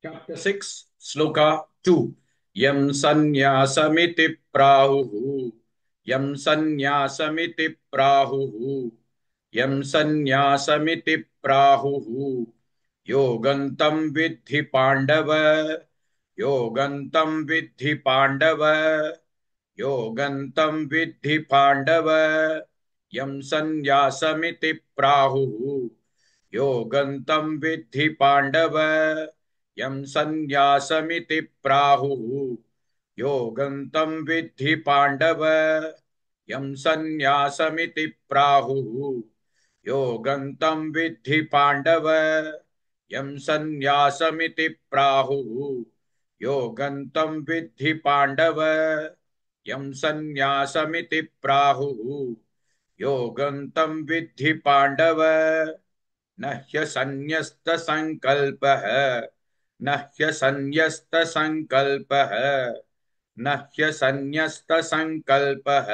Chapter 6, Sloka 2. Yam sanyasamiti prahuhu. Yam sanyasamiti prahuhu. Yam sanyasamiti prahuhu. Yogantam vidhi pandava. Yogantam vidhi pandava. Yogantam vidhi pandava. Yam sanyasamiti prahuhu. योगन्तं विद्धि पाण्डव यं सन्न्यासमिति प्राहुः योगन्तं विद्धि पाण्डव यं सन्न्यासमिति प्राहुः योगन्तं विद्धि पाण्डव यं सन्न्यासमिति प्राहुः योगन्तं विद्धि पाण्डव यं सन्न्यासमिति प्राहुः योगन्तं विद्धि पाण्डव न ह्यसन्न्यस्तसङ्कल्पः न ह्यसन्न्यस्तसङ्कल्पः न ह्यसन्न्यस्तसङ्कल्पः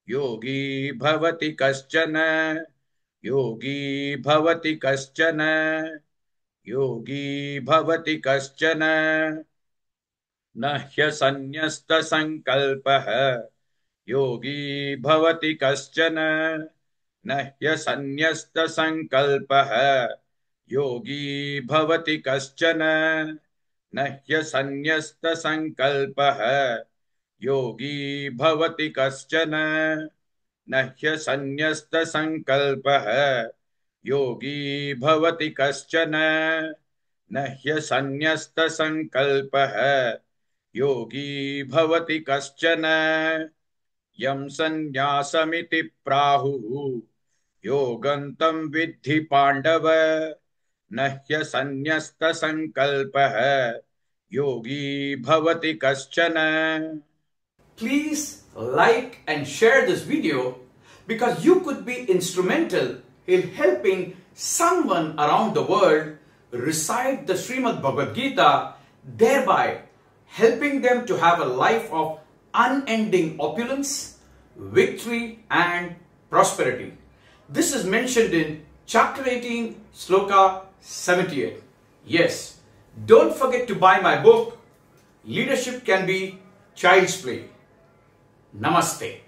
योगी भवति कश्चन योगी भवति कश्चन योगी भवति कश्चन न ह्यसन्न्यस्तसङ्कल्पः योगी भवति कश्चन न ह्यसन्न्यस्तसङ्कल्पः योगी भवति कश्चन न ह्यसन्न्यस्तसङ्कल्पः योगी भवति कश्चन न ह्यसन्न्यस्तसङ्कल्पः योगी भवति कश्चन न ह्यसन्न्यस्तसङ्कल्पः योगी भवति कश्चन यं सन्न्यासमिति प्राहुः योगन्तं विद्धि पाण्डव न ह्यसन्न्यस्तसङ्कल्पः योगी भवति कश्चन. Please like and share this video because you could be instrumental in helping someone around the world recite the Srimad Bhagavad Gita, thereby helping them to have a life of unending opulence, victory and prosperity. This is mentioned in chapter 18, sloka 78. Yes, don't forget to buy my book, Leadership Can Be Child's Play. Namaste.